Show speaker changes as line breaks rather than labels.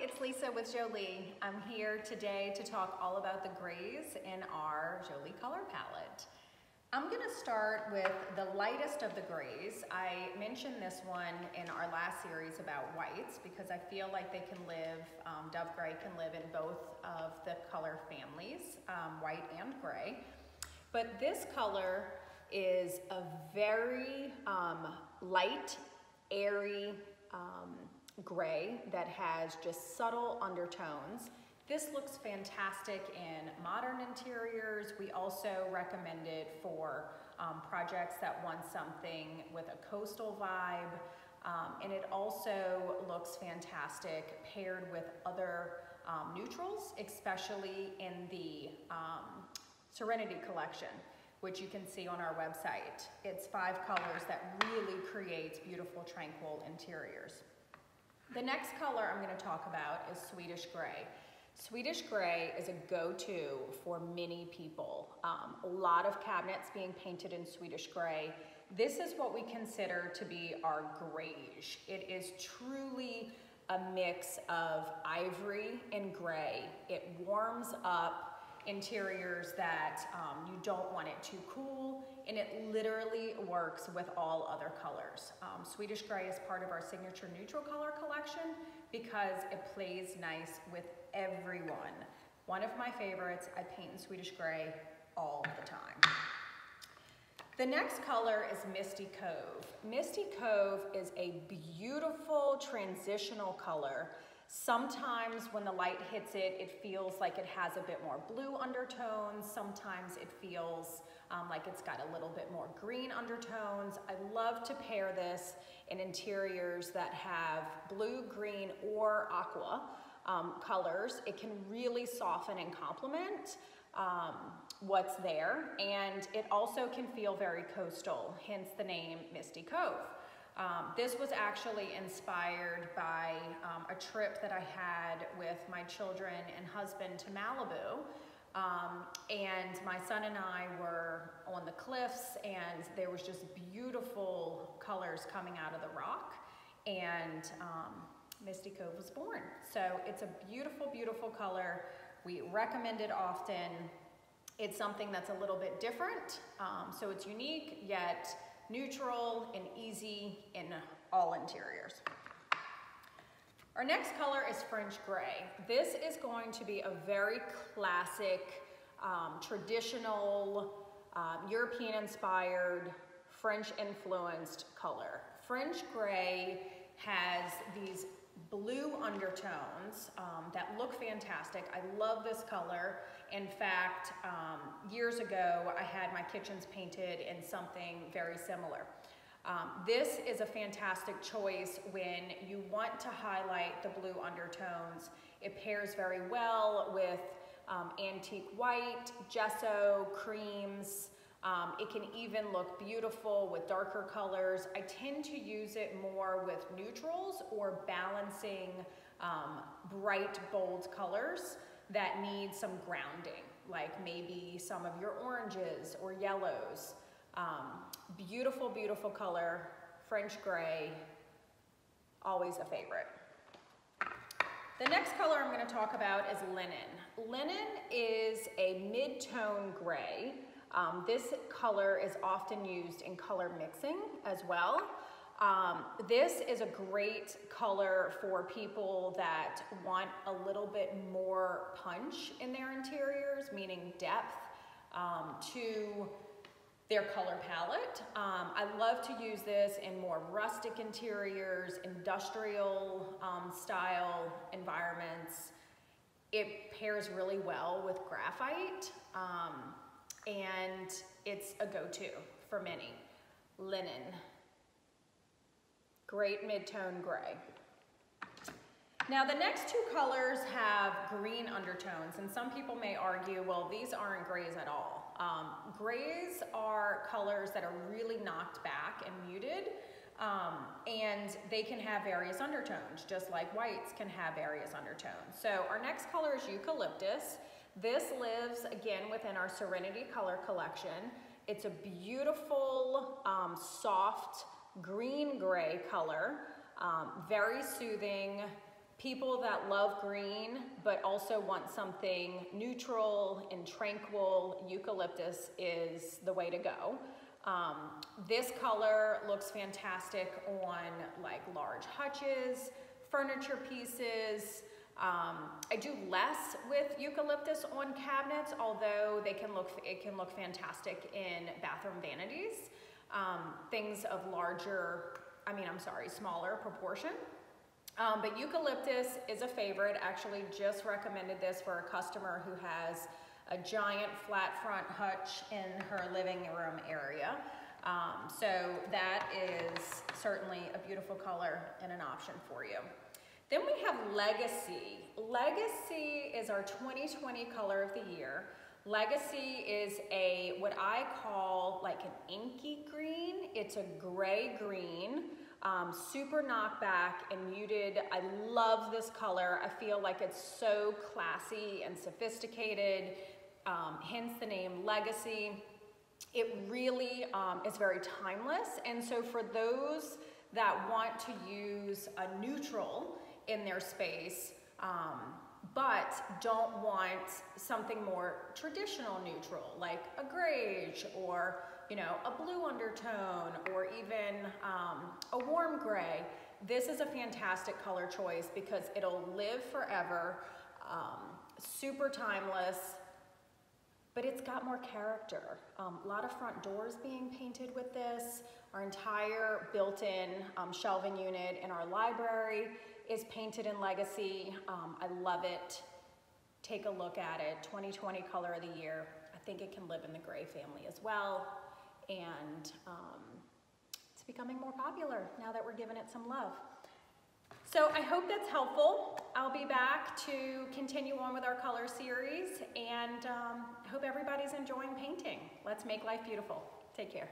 it's Lisa with Jolie. I'm here today to talk all about the grays in our Jolie color palette. I'm going to start with the lightest of the grays. I mentioned this one in our last series about whites because I feel like they can live, Dove Gray can live in both of the color families, white and gray. But this color is a very light, airy gray that has just subtle undertones. This looks fantastic in modern interiors. We also recommend it for projects that want something with a coastal vibe. And it also looks fantastic paired with other neutrals, especially in the Serenity collection, which you can see on our website. It's 5 colors that really creates beautiful, tranquil interiors. The next color I'm going to talk about is Swedish Grey. Swedish Grey is a go-to for many people. A lot of cabinets being painted in Swedish Grey. This is what we consider to be our greige. It is truly a mix of ivory and gray. It warms up interiors that you don't want it too cool, and it literally works with all other colors. Swedish Grey is part of our signature neutral color collection because it plays nice with everyone. One of my favorites, I paint in Swedish Grey all the time. The next color is Misty Cove. Misty Cove is a beautiful transitional color. Sometimes when the light hits it, it feels like it has a bit more blue undertones. Sometimes it feels like it's got a little bit more green undertones. I love to pair this in interiors that have blue, green, or aqua colors. It can really soften and complement what's there, and it also can feel very coastal, hence the name Misty Cove. This was actually inspired by a trip that I had with my children and husband to Malibu. And my son and I were on the cliffs, and there was just beautiful colors coming out of the rock, and Misty Cove was born. So it's a beautiful, beautiful color. We recommend it often. It's something that's a little bit different, so it's unique, yet neutral and easy in all interiors. Our next color is French Grey. This is going to be a very classic, traditional, European-inspired, French-influenced color. French Grey has these blue undertones that look fantastic. I love this color. In fact, years ago, I had my kitchens painted in something very similar. This is a fantastic choice when you want to highlight the blue undertones. It pairs very well with antique white, gesso, creams. It can even look beautiful with darker colors. I tend to use it more with neutrals or balancing bright, bold colors that need some grounding, like maybe some of your oranges or yellows. Beautiful, beautiful color, French Grey, always a favorite. The next color I'm going to talk about is Linen. Linen is a mid-tone gray. This color is often used in color mixing as well. This is a great color for people that want a little bit more punch in their interiors, meaning depth to their color palette. I love to use this in more rustic interiors, industrial style environments. It pairs really well with graphite, and it's a go-to for many. Linen. Great mid-tone gray. Now the next 2 colors have green undertones, and some people may argue, well, these aren't grays at all. Grays are colors that are really knocked back and muted, and they can have various undertones, just like whites can have various undertones. So our next color is Eucalyptus. This lives, again, within our Serenity color collection. It's a beautiful, soft, green-gray color, very soothing, People that love green but also want something neutral and tranquil, Eucalyptus is the way to go. This color looks fantastic on like large hutches, furniture pieces. I do less with Eucalyptus on cabinets, although it can look fantastic in bathroom vanities. Things of smaller proportion. But Eucalyptus is a favorite. Actually just recommended this for a customer who has a giant flat front hutch in her living room area. So that is certainly a beautiful color and an option for you. Then we have Legacy. Legacy is our 2020 color of the year. Legacy is what I call like an inky green. It's a gray green. Super knockback and muted. I love this color. I feel like it's so classy and sophisticated, hence the name Legacy. It really is very timeless, and so for those that want to use a neutral in their space, but don't want something more traditional neutral, like a greige or a blue undertone, or even a warm gray. This is a fantastic color choice because it'll live forever, super timeless, but it's got more character. A lot of front doors being painted with this. Our entire built-in shelving unit in our library is painted in Legacy. I love it. Take a look at it. 2020 color of the year. I think it can live in the gray family as well. And it's becoming more popular now that we're giving it some love. So I hope that's helpful. I'll be back to continue on with our color series, and I hope everybody's enjoying painting. Let's make life beautiful. Take care.